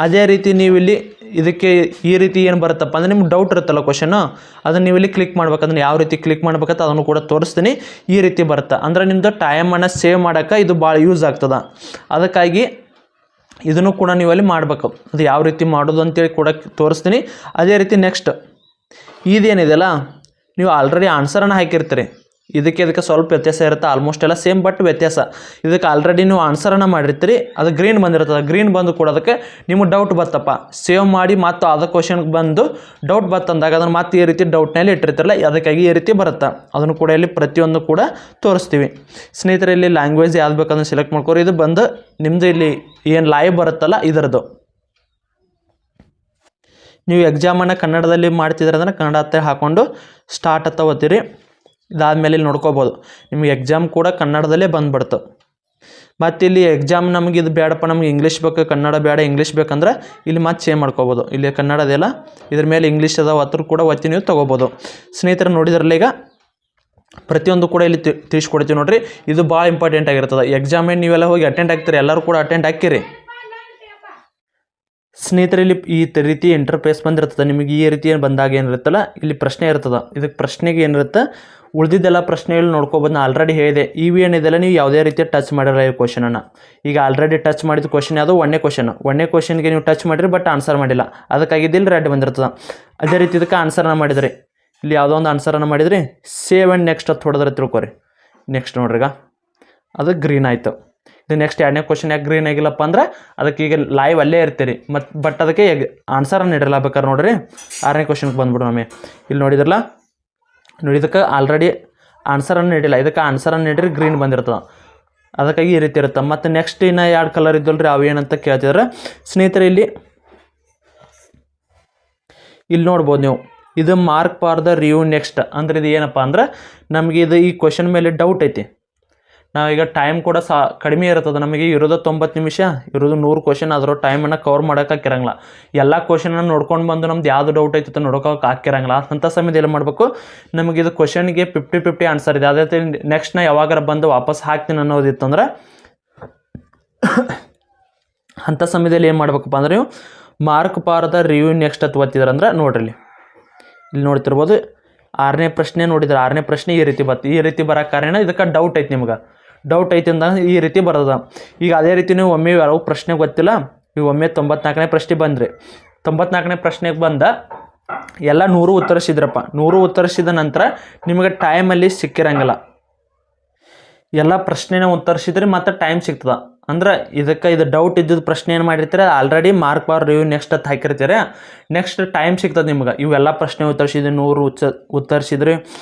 ಅದೇ ರೀತಿ ನೀವು ಇಲ್ಲಿ ಇದಕ್ಕೆ ಈ ರೀತಿ ಏನು ಬರುತ್ತಪ್ಪ ಅಂದರೆ ನಿಮ್ಗೆ ಡೌಟ್ ಇರುತ್ತಲ್ಲ ಕ್ವಶನ್ನು, ಅದನ್ನು ನೀವು ಇಲ್ಲಿ ಕ್ಲಿಕ್ ಮಾಡ್ಬೇಕು. ಅದನ್ನು ಯಾವ ರೀತಿ ಕ್ಲಿಕ್ ಮಾಡ್ಬೇಕಂತ ಅದನ್ನು ಕೂಡ ತೋರಿಸ್ತೀನಿ. ಈ ರೀತಿ ಬರುತ್ತೆ ಅಂದರೆ ನಿಮ್ಮದು ಟೈಮನ್ನು ಸೇವ್ ಮಾಡೋಕ್ಕೆ ಇದು ಭಾಳ ಯೂಸ್ ಆಗ್ತದೆ. ಅದಕ್ಕಾಗಿ ಇದನ್ನು ಕೂಡ ನೀವು ಅಲ್ಲಿ ಮಾಡಬೇಕು. ಅದು ಯಾವ ರೀತಿ ಮಾಡೋದು ಅಂತೇಳಿ ಕೂಡ ತೋರಿಸ್ತೀನಿ. ಅದೇ ರೀತಿ ನೆಕ್ಸ್ಟ್ ಇದೇನಿದೆಯಲ್ಲ, ನೀವು ಆಲ್ರೆಡಿ ಆನ್ಸರನ್ನು ಹಾಕಿರ್ತೀರಿ. ಇದಕ್ಕೆ ಸ್ವಲ್ಪ ವ್ಯತ್ಯಾಸ ಇರುತ್ತೆ, ಆಲ್ಮೋಸ್ಟ್ ಎಲ್ಲ ಸೇಮ್ ಬಟ್ ವ್ಯತ್ಯಾಸ. ಇದಕ್ಕೆ ಆಲ್ರೆಡಿ ನೀವು ಆನ್ಸರನ್ನು ಮಾಡಿರ್ತೀರಿ, ಅದು ಗ್ರೀನ್ ಬಂದಿರ್ತದೆ. ಗ್ರೀನ್ ಬಂದು ಕೂಡ ಅದಕ್ಕೆ ನಿಮಗೆ ಡೌಟ್ ಬತ್ತಪ್ಪ, ಸೇವ್ ಮಾಡಿ ಮತ್ತು ಅದು ಕ್ವಶನ್ಗೆ ಬಂದು ಡೌಟ್ ಬತ್ತಂದಾಗ ಅದನ್ನು ಮತ್ತೆ ಈ ರೀತಿ ಡೌಟ್ನಲ್ಲಿ ಇಟ್ಟಿರ್ತಿರಲ್ಲ, ಅದಕ್ಕಾಗಿ ಈ ರೀತಿ ಬರುತ್ತೆ. ಅದನ್ನು ಕೂಡ ಇಲ್ಲಿ ಪ್ರತಿಯೊಂದು ಕೂಡ ತೋರಿಸ್ತೀವಿ. ಸ್ನೇಹಿತರೆ ಇಲ್ಲಿ ಲ್ಯಾಂಗ್ವೇಜ್ ಯಾವ್ದು ಬೇಕಂದ್ರೆ ಸೆಲೆಕ್ಟ್ ಮಾಡ್ಕೋರಿ. ಇದು ಬಂದು ನಿಮ್ಮದು ಇಲ್ಲಿ ಏನು ಲೈವ್ ಬರುತ್ತಲ್ಲ ಇದರದ್ದು. ನೀವು ಎಕ್ಸಾಮನ್ನು ಕನ್ನಡದಲ್ಲಿ ಮಾಡ್ತಿದ್ರೆ ಅಂದರೆ ಕನ್ನಡ ಹತ್ತ ಹಾಕ್ಕೊಂಡು ಸ್ಟಾರ್ಟ್ ಹತ್ತ ಓದ್ತೀರಿ. ಇದಾದಮೇಲೆ ಇಲ್ಲಿ ನೋಡ್ಕೋಬೋದು ನಿಮಗೆ ಎಕ್ಸಾಮ್ ಕೂಡ ಕನ್ನಡದಲ್ಲೇ ಬಂದುಬಿಡ್ತು. ಮತ್ತು ಇಲ್ಲಿ ಎಕ್ಸಾಮ್ ನಮಗೆ ಇದು ಬೇಡಪ್ಪ, ನಮಗೆ ಇಂಗ್ಲೀಷ್ ಬೇಕು, ಕನ್ನಡ ಬೇಡ, ಇಂಗ್ಲೀಷ್ ಬೇಕಂದ್ರೆ ಇಲ್ಲಿ ಮತ್ತೆ ಚೇಂಜ್ ಮಾಡ್ಕೋಬೋದು. ಇಲ್ಲಿ ಕನ್ನಡದೆಲ್ಲ ಇದ್ರ ಮೇಲೆ ಇಂಗ್ಲೀಷ್ ಅದಾವ ಹತ್ರ ಕೂಡ ಒತ್ತಿ ನೀವು ತೊಗೋಬೋದು. ಸ್ನೇಹಿತರು ನೋಡಿದ್ರಲ್ಲ ಈಗ ಪ್ರತಿಯೊಂದು ಕೂಡ ಇಲ್ಲಿ ತಿಳಿಸ್ಕೊಡ್ತೀವಿ ನೋಡಿರಿ. ಇದು ಭಾಳ ಇಂಪಾರ್ಟೆಂಟ್ ಆಗಿರ್ತದೆ. ಎಕ್ಸಾಮೇನು ನೀವೆಲ್ಲ ಹೋಗಿ ಅಟೆಂಡ್ ಆಗ್ತೀರಿ, ಎಲ್ಲರೂ ಕೂಡ ಅಟೆಂಡ್ ಹಾಕಿರಿ. ಸ್ನೇಹಿತರೆ ಇಲ್ಲಿ ಈ ರೀತಿ ಇಂಟರ್ಫೇಸ್ ಬಂದಿರ್ತದೆ. ನಿಮಗೆ ಈ ರೀತಿ ಏನು ಬಂದಾಗ ಏನಿರುತ್ತಲ್ಲ ಇಲ್ಲಿ ಪ್ರಶ್ನೆ ಇರ್ತದೆ. ಇದಕ್ಕೆ ಪ್ರಶ್ನೆಗೆ ಏನಿರುತ್ತೆ ಉಳಿದಿದ್ದೆಲ್ಲ ಪ್ರಶ್ನೆಗಳು ನೋಡ್ಕೋಬೋದು. ನಾನು ಆಲ್ರೆಡಿ ಹೇಳಿದೆ ಇವು ಏನಿದೆಲ್ಲ ನೀವು ಯಾವುದೇ ರೀತಿ ಟಚ್ ಮಾಡಿರಲ್ಲ ಈ ಕ್ವಶನನ್ನು. ಈಗ ಆಲ್ರೆಡಿ ಟಚ್ ಮಾಡಿದ ಕ್ವಶನ್ ಯಾವುದು 1ನೇ ಕ್ವಶನ್ಗೆ ನೀವು ಟಚ್ ಮಾಡಿರಿ ಬಟ್ ಆನ್ಸರ್ ಮಾಡಿಲ್ಲ, ಅದಕ್ಕಾಗಿದ್ದಿಲ್ಲ ರೆಡ್ ಬಂದಿರ್ತದೆ. ಅದೇ ರೀತಿ ಇದಕ್ಕೆ ಆನ್ಸರನ್ನು ಮಾಡಿದ್ರಿ, ಇಲ್ಲಿ ಯಾವುದೋ ಒಂದು ಆನ್ಸರನ್ನು ಮಾಡಿದ್ರಿ, ಸೇವ್ ಆ್ಯಂಡ್ ನೆಕ್ಸ್ಟ್ ಅಂತ ಹೊಡೆದ್ರೆ ತಿಳ್ಕೊರಿ. ನೆಕ್ಸ್ಟ್ ನೋಡ್ರಿ ಈಗ ಅದು ಗ್ರೀನ್ ಆಯಿತು. ಇದು ನೆಕ್ಸ್ಟ್ 2ನೇ ಕ್ವಶನ್ ಯಾಕೆ ಗ್ರೀನ್ ಆಗಿಲ್ಲಪ್ಪ ಅಂದ್ರೆ ಅದಕ್ಕೆ ಈಗ ಲೈವ್ ಅಲ್ಲೇ ಇರ್ತೀರಿ ಬಟ್ ಅದಕ್ಕೆ ಆನ್ಸರನ್ನು ನೀಡಿರಲ್ಲ. ಬೇಕಾದ್ರೆ ನೋಡಿರಿ 6ನೇ ಕ್ವಶನ್ಗೆ ಬಂದ್ಬಿಡು ನಮಗೆ. ಇಲ್ಲಿ ನೋಡಿದ್ರಲ್ಲ, ನೋಡಿದಕ್ಕೆ ಆಲ್ರೆಡಿ ಆನ್ಸರನ್ನು ನೀಡಿಲ್ಲ, ಇದಕ್ಕೆ ಆನ್ಸರನ್ನು ನೀಡಿರಿ ಗ್ರೀನ್ ಬಂದಿರ್ತದೆ, ಅದಕ್ಕಾಗಿ ಈ ರೀತಿ ಇರುತ್ತೆ. ಮತ್ತು ನೆಕ್ಸ್ಟ್ ಇನ್ನು 2 ಕಲರ್ ಇದ್ದಲ್ರಿ ಅವು ಏನಂತ ಕೇಳ್ತಿದ್ರೆ ಸ್ನೇಹಿತರೆ ಇಲ್ಲಿ ನೋಡ್ಬೋದು ನೀವು. ಇದು mark for the review next ಅಂದ್ರೆ ಇದು ಏನಪ್ಪ ಅಂದ್ರೆ ನಮಗೆ ಇದು ಈ ಕ್ವಶನ್ ಮೇಲೆ ಡೌಟ್ ಐತಿ. ನಾವೀಗ ಟೈಮ್ ಕೂಡ ಕಡಿಮೆ ಇರ್ತದೆ. ನಮಗೆ ಇರೋದು 90 ನಿಮಿಷ, ಇರೋದು 100 ಕ್ವಶನ್, ಅದರ ಟೈಮನ್ನು ಕವರ್ ಮಾಡೋಕೆ ಹಾಕಿರಂಗಿಲ್ಲ. ಎಲ್ಲ ಕ್ವಶನನ್ನು ನೋಡ್ಕೊಂಡು ಬಂದು ನಮ್ದು ಯಾವುದು ಡೌಟ್ ಐತೆ ನೋಡೋಕೆ ಹಾಕಿರಂಗಿಲ್ಲ. ಅಂಥ ಸಮಯದಲ್ಲಿ ಏನು ಮಾಡಬೇಕು, ನಮಗೆ ಇದು ಕ್ವಶನ್ಗೆ 50-50 ಆನ್ಸರ್ ಇದೆ, ಅದೇ ನೆಕ್ಸ್ಟ್ ನಾ ಯಾವಾಗಾರ ಬಂದು ವಾಪಸ್ ಹಾಕ್ತೀನಿ ಅನ್ನೋದಿತ್ತಂದ್ರೆ ಅಂಥ ಸಮಯದಲ್ಲಿ ಏನು ಮಾಡ್ಬೇಕಪ್ಪ ಅಂದ್ರೆ ನೀವು mark for the review next ಅಂತ ಒತ್ತಿದ್ರೆ ಅಂದ್ರೆ ನೋಡ್ರಿ ಇಲ್ಲಿ ನೋಡ್ತಿರ್ಬೋದು 6ನೇ ಪ್ರಶ್ನೆ ನೋಡಿದ್ರೆ 6ನೇ ಪ್ರಶ್ನೆ ಈ ರೀತಿ ಬರ್ತದೆ. ಈ ರೀತಿ ಬರೋಕ್ಕೆ ಕಾರಣ ಇದಕ್ಕೆ ಡೌಟ್ ಐತಿ, ನಿಮ್ಗೆ ಡೌಟ್ ಐತಿ ಅಂದಾಗ ಈ ರೀತಿ ಬರೋದ. ಈಗ ಅದೇ ರೀತಿ ನೀವು ಒಮ್ಮೆ ಯಾವ ಪ್ರಶ್ನೆ ಗೊತ್ತಿಲ್ಲ, ಈಗ ಒಮ್ಮೆ 94ನೇ ಪ್ರಶ್ನೆ ಬಂದ್ರಿ, 94ನೇ ಪ್ರಶ್ನೆಗೆ ಬಂದ ಎಲ್ಲ 100 ಉತ್ತರಿಸಿದ್ರಪ್ಪ. 100 ಉತ್ತರಿಸಿದ ನಂತರ ನಿಮಗೆ ಟೈಮಲ್ಲಿ ಸಿಕ್ಕಿರಂಗಿಲ್ಲ. ಎಲ್ಲ ಪ್ರಶ್ನೆನ ಉತ್ತರಿಸಿದ್ರೆ ಮತ್ತೆ ಟೈಮ್ ಸಿಗ್ತದೆ. ಅಂದ್ರೆ ಇದಕ್ಕೆ ಇದು ಡೌಟ್ ಇದ್ದಿದ್ದು ಪ್ರಶ್ನೆ ಏನು ಮಾಡಿರ್ತೀರ already mark for review next ಅಂತ ಹಾಕಿರ್ತೀರ, ನೆಕ್ಸ್ಟ್ ಟೈಮ್ ಸಿಗ್ತದೆ ನಿಮ್ಗೆ. ಇವೆಲ್ಲ ಪ್ರಶ್ನೆ ಉತ್ತರಿಸಿದ್ರಿ, 100 ಉತ್ತರಿಸಿದ್ರಿ,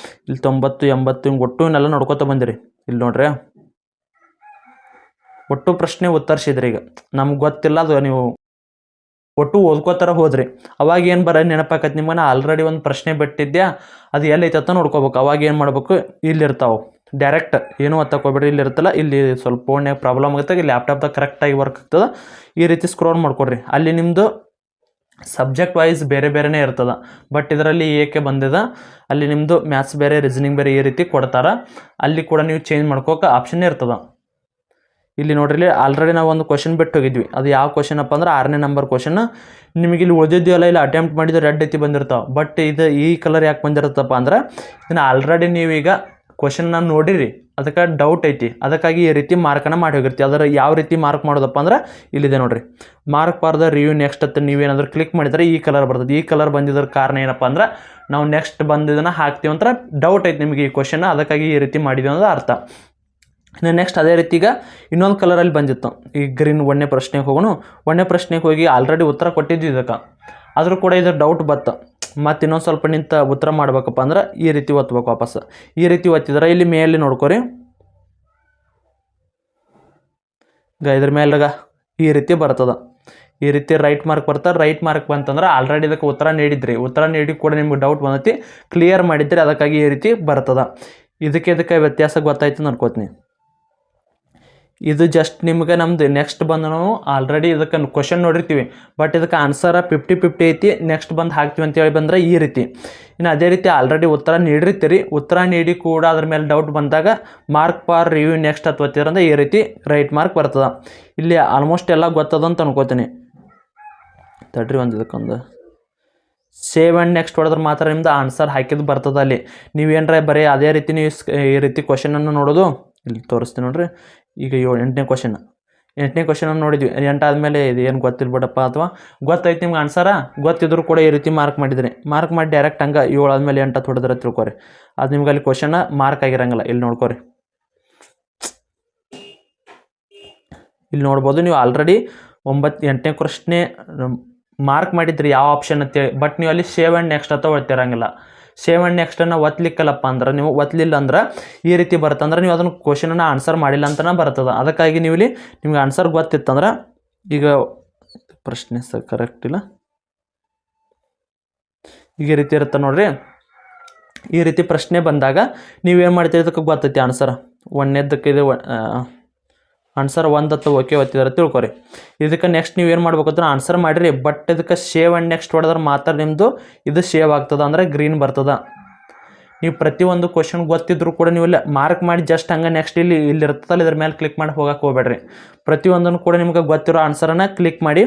ಇಲ್ಲಿ 90, 80 ಹಿಂಗೆ ಒಟ್ಟು ಇವನ್ನೆಲ್ಲ ನೋಡ್ಕೊತ ಬಂದಿರಿ. ಇಲ್ಲಿ ನೋಡ್ರಿ ಒಟ್ಟು ಪ್ರಶ್ನೆ ಉತ್ತರಿಸಿದ್ರಿ. ಈಗ ನಮ್ಗೆ ಗೊತ್ತಿಲ್ಲ ಅದು ನೀವು ಒಟ್ಟು ಓದ್ಕೋತಾರ ಹೋದ್ರಿ ಅವಾಗ ಏನು ನೆನಪಾಕತ್ತೆ ನಿಮ್ಗೆ. ನಾ ಆಲ್ರೆಡಿ ಒಂದು ಪ್ರಶ್ನೆ ಬಿಟ್ಟಿದ್ದೆ, ಅದು ಎಲ್ಲೈತೆ ಅಂತ ನೋಡ್ಕೋಬೇಕು. ಅವಾಗ ಏನು ಮಾಡ್ಬೇಕು, ಇಲ್ಲಿರ್ತಾವೆ ಡೈರೆಕ್ಟ್ ಏನು ಒತ್ತಕೋಬೇಡ್ರಿ, ಇಲ್ಲಿ ಇರ್ತಲ್ಲ, ಇಲ್ಲಿ ಸ್ವಲ್ಪ ಫೋನ್ಯಾಗ ಪ್ರಾಬ್ಲಮ್ ಆಗುತ್ತೆ, ಇಲ್ಲಿ ಲ್ಯಾಪ್ಟಾಪ್ದಾಗ ಕರೆಕ್ಟಾಗಿ ವರ್ಕ್ ಆಗ್ತದೆ. ಈ ರೀತಿ ಸ್ಕ್ರೋಲ್ ಮಾಡ್ಕೊಡ್ರಿ. ಅಲ್ಲಿ ನಿಮ್ಮದು ಸಬ್ಜೆಕ್ಟ್ ವೈಸ್ ಬೇರೆ ಬೇರೆನೇ ಇರ್ತದೆ, ಬಟ್ ಇದರಲ್ಲಿ ಏಕೆ ಬಂದಿದೆ, ಅಲ್ಲಿ ನಿಮ್ಮದು ಮ್ಯಾಥ್ಸ್ ಬೇರೆ ರೀಸನಿಂಗ್ ಬೇರೆ ಈ ರೀತಿ ಕೊಡ್ತಾರೆ. ಅಲ್ಲಿ ಕೂಡ ನೀವು ಚೇಂಜ್ ಮಾಡ್ಕೋಕೆ ಆಪ್ಷನ್ನೇ ಇರ್ತದೆ. ಇಲ್ಲಿ ನೋಡ್ರಿ, ಆಲ್ರೆಡಿ ನಾವು ಒಂದು ಕ್ವಶನ್ ಬಿಟ್ಟು ಹೋಗಿದ್ವಿ. ಅದು ಯಾವ ಕ್ವಶನ್ ಅಪ್ಪ ಅಂದ್ರೆ 6ನೇ ನಂಬರ್ ಕ್ವಶನ್. ನಿಮಗೆ ಇಲ್ಲಿ ಉಳಿದಿದ್ದೀವಲ್ಲ, ಇಲ್ಲಿ ಅಟೆಂಪ್ಟ್ ಮಾಡಿದ್ರೆ ರೆಡ್ ಐತಿ ಬಂದಿರ್ತಾವೆ. ಬಟ್ ಇದು ಈ ಕಲರ್ ಯಾಕೆ ಬಂದಿರುತ್ತಪ್ಪ ಅಂದ್ರೆ ಇದನ್ನು ಆಲ್ರೆಡಿ ನೀವೀಗ ಕ್ವಶನ್ನ ನೋಡಿರಿ, ಅದಕ್ಕೆ ಡೌಟ್ ಐತಿ, ಅದಕ್ಕಾಗಿ ಈ ರೀತಿ ಮಾರ್ಕನ್ನು ಮಾಡಿ ಹೋಗಿರ್ತೀವಿ. ಅದರ ಯಾವ ರೀತಿ ಮಾರ್ಕ್ ಮಾಡೋದಪ್ಪ ಅಂದ್ರೆ ಇಲ್ಲಿದೆ ನೋಡಿರಿ, mark for the review next ಅಂತ ನೀವೇನಾದರೂ ಕ್ಲಿಕ್ ಮಾಡಿದರೆ ಈ ಕಲರ್ ಬರ್ತದೆ. ಈ ಕಲರ್ ಬಂದಿದ್ರ ಕಾರಣ ಏನಪ್ಪ ಅಂದ್ರೆ ನಾವು ನೆಕ್ಸ್ಟ್ ಬಂದಿದ್ದನ್ನು ಹಾಕ್ತೀವಿ ಅಂತ ಡೌಟ್ ಐತಿ ನಿಮಗೆ ಈ ಕ್ವಶನ್, ಅದಕ್ಕಾಗಿ ಈ ರೀತಿ ಮಾಡಿದ್ವಿ ಅನ್ನೋದು ಅರ್ಥ. ಇನ್ನು ನೆಕ್ಸ್ಟ್ ಅದೇ ರೀತಿ ಈಗ ಇನ್ನೊಂದು ಕಲರಲ್ಲಿ ಬಂದಿತ್ತು. ಈ ಗ್ರೀನ್ 1ನೇ ಪ್ರಶ್ನೆಗೆ ಹೋಗೋಣ. 1ನೇ ಪ್ರಶ್ನೆಗೆ ಹೋಗಿ ಆಲ್ರೆಡಿ ಉತ್ತರ ಕೊಟ್ಟಿದ್ವಿ ಇದಕ್ಕೆ, ಆದರೂ ಕೂಡ ಇದು ಡೌಟ್ ಬತ್ತು. ಮತ್ತು ಇನ್ನೊಂದು ಸ್ವಲ್ಪ ನಿಂತ ಉತ್ತರ ಮಾಡ್ಬೇಕಪ್ಪ ಅಂದ್ರೆ ಈ ರೀತಿ ಒತ್ತಬೇಕು ವಾಪಸ್. ಈ ರೀತಿ ಒತ್ತಿದ್ರೆ ಇಲ್ಲಿ ಮೇಲೆ ನೋಡ್ಕೊರಿ, ಇದ್ರ ಮೇಲಾಗ ಈ ರೀತಿ ಬರ್ತದೆ. ಈ ರೀತಿ ರೈಟ್ ಮಾರ್ಕ್ ಬರ್ತಾರೆ. ರೈಟ್ ಮಾರ್ಕ್ ಬಂತಂದ್ರೆ ಆಲ್ರೆಡಿ ಇದಕ್ಕೆ ಉತ್ತರ ನೀಡಿದ್ರಿ, ಉತ್ತರ ನೀಡಿ ಕೂಡ ನಿಮ್ಗೆ ಡೌಟ್ ಬಂದೈತಿ, ಕ್ಲಿಯರ್ ಮಾಡಿದ್ರಿ, ಅದಕ್ಕಾಗಿ ಈ ರೀತಿ ಬರ್ತದೆ. ಇದಕ್ಕೆ ವ್ಯತ್ಯಾಸ ಗೊತ್ತಾಯ್ತು ಅನ್ಕೋತೀನಿ. ಇದು ಜಸ್ಟ್ ನಿಮ್ಗೆ ನಮ್ದು ನೆಕ್ಸ್ಟ್ ಬಂದು ನಾವು ಆಲ್ರೆಡಿ ಇದಕ್ಕೆ ಕ್ವಶನ್ ನೋಡಿರ್ತೀವಿ, ಬಟ್ ಇದಕ್ಕೆ ಆನ್ಸರ 50-50 ಐತಿ, ನೆಕ್ಸ್ಟ್ ಬಂದು ಹಾಕ್ತೀವಿ ಅಂತೇಳಿ ಬಂದರೆ ಈ ರೀತಿ. ಇನ್ನು ಅದೇ ರೀತಿ ಆಲ್ರೆಡಿ ಉತ್ತರ ನೀಡಿರ್ತೀರಿ, ಉತ್ತರ ನೀಡಿ ಕೂಡ ಅದ್ರ ಮೇಲೆ ಡೌಟ್ ಬಂದಾಗ ಮಾರ್ಕ್ ಫಾರ್ ರಿವ್ಯೂ ನೆಕ್ಸ್ಟ್ ಅಂತ ಒತ್ತಿದ್ರಂದ್ರೆ ಈ ರೀತಿ ರೈಟ್ ಮಾರ್ಕ್ ಬರ್ತದೆ. ಇಲ್ಲಿ ಆಲ್ಮೋಸ್ಟ್ ಎಲ್ಲ ಗೊತ್ತದ ಅಂತ ಅನ್ಕೋತೀನಿ. ತಡ್ರಿ ಒಂದು ಇದಕ್ಕೊಂದು ಸೇವ್ ಆ್ಯಂಡ್ ನೆಕ್ಸ್ಟ್ ಹೊಡೆದ್ರೆ ಮಾತ್ರ ನಿಮ್ದು ಆನ್ಸರ್ ಹಾಕಿದ್ದು ಬರ್ತದೆ. ಅಲ್ಲಿ ನೀವೇನರ ಬರೀ ಅದೇ ರೀತಿ ನೀವು ಈ ರೀತಿ ಕ್ವಶನನ್ನು ನೋಡೋದು. ಇಲ್ಲಿ ತೋರಿಸ್ತೀನಿ ನೋಡ್ರಿ. ಈಗ 8ನೇ ಕ್ವಶನನ್ನು ನೋಡಿದ್ವಿ. 8 ಆದಮೇಲೆ ಇದು ಏನು ಗೊತ್ತಿಲ್ಲ ಬಿಡಪ್ಪ, ಅಥವಾ ಗೊತ್ತೈತಿ ನಿಮ್ಗೆ ಆನ್ಸರ, ಗೊತ್ತಿದ್ರು ಕೂಡ ಈ ರೀತಿ ಮಾರ್ಕ್ ಮಾಡಿದ್ರಿ. ಮಾರ್ಕ್ ಮಾಡಿ ಡೈರೆಕ್ಟ್ ಹಂಗೆ 7 ಆದಮೇಲೆ 8 ಅಂತ ಹೊಡೆದ್ರೆ ತಿಳ್ಕೊರಿ, ಅದು ನಿಮ್ಗೆ ಅಲ್ಲಿ ಕ್ವಶನ ಮಾರ್ಕ್ ಆಗಿರಂಗಿಲ್ಲ. ಇಲ್ಲಿ ನೋಡ್ಕೊರಿ, ಇಲ್ಲಿ ನೋಡ್ಬೋದು ನೀವು ಆಲ್ರೆಡಿ 8ನೇ ಪ್ರಶ್ನೆ ಮಾರ್ಕ್ ಮಾಡಿದ್ರಿ ಯಾವ ಆಪ್ಷನ್ ಅಂತೇಳಿ, ಬಟ್ ನೀವು ಅಲ್ಲಿ ಸೇವ್ ಆ್ಯಂಡ್ ನೆಕ್ಸ್ಟ್ ಅಂತ ಒತ್ತಿರಂಗಿಲ್ಲ. ಸೇವ್ ಆ್ಯಂಡ್ ನೆಕ್ಸ್ಟನ್ನು ಒತ್ತಲಿಕ್ಕಲ್ಲಪ್ಪ ಅಂದ್ರೆ, ನೀವು ಒತ್ತಲಿಲ್ಲ ಅಂದ್ರೆ ಈ ರೀತಿ ಬರ್ತಂದ್ರೆ ನೀವು ಅದನ್ನು ಕ್ವಶನನ್ನು ಆನ್ಸರ್ ಮಾಡಿಲ್ಲ ಅಂತಲೇ ಬರ್ತದೆ. ಅದಕ್ಕಾಗಿ ನೀವು ಇಲ್ಲಿ ನಿಮ್ಗೆ ಆನ್ಸರ್ ಗೊತ್ತಿತ್ತಂದ್ರೆ, ಈಗ ಪ್ರಶ್ನೆ ಕರೆಕ್ಟ್ ಇಲ್ಲ, ಈಗ ಈ ರೀತಿ ಇರುತ್ತೆ ನೋಡ್ರಿ. ಈ ರೀತಿ ಪ್ರಶ್ನೆ ಬಂದಾಗ ನೀವೇನು ಮಾಡ್ತೀರಿ, ಇದಕ್ಕೆ ಗೊತ್ತೈತಿ ಆನ್ಸರ್ 1ನೇದಕ್ಕೆ ಇದು ಆನ್ಸರ್ 1 ಅಂತ ಓಕೆ ಒತ್ತಿದಾರೆ ತಿಳ್ಕೊರಿ. ಇದಕ್ಕೆ ನೆಕ್ಸ್ಟ್ ನೀವು ಏನು ಮಾಡ್ಬೇಕು ಅಂದ್ರೆ ಆನ್ಸರ್ ಮಾಡಿರಿ, ಬಟ್ ಇದಕ್ಕೆ ಸೇವ್ ಆ್ಯಂಡ್ ನೆಕ್ಸ್ಟ್ ಹೊಡೆದ್ರೆ ಮಾತ್ರ ನಿಮ್ಮದು ಇದು ಸೇವ್ ಆಗ್ತದೆ, ಅಂದರೆ ಗ್ರೀನ್ ಬರ್ತದೆ. ನೀವು ಪ್ರತಿಯೊಂದು ಕ್ವಶನ್ ಗೊತ್ತಿದ್ರು ಕೂಡ ನೀವು ಇಲ್ಲಿ ಮಾರ್ಕ್ ಮಾಡಿ ಜಸ್ಟ್ ಹಂಗೆ ನೆಕ್ಸ್ಟ್ ಇಲ್ಲಿ ಇರ್ತದಲ್ಲ ಇದ್ರ ಮೇಲೆ ಕ್ಲಿಕ್ ಮಾಡಿ ಹೋಗಕ್ಕೆ ಹೋಗ್ಬೇಡ್ರಿ. ಪ್ರತಿಯೊಂದನ್ನು ಕೂಡ ನಿಮ್ಗೆ ಗೊತ್ತಿರೋ ಆನ್ಸರನ್ನು ಕ್ಲಿಕ್ ಮಾಡಿ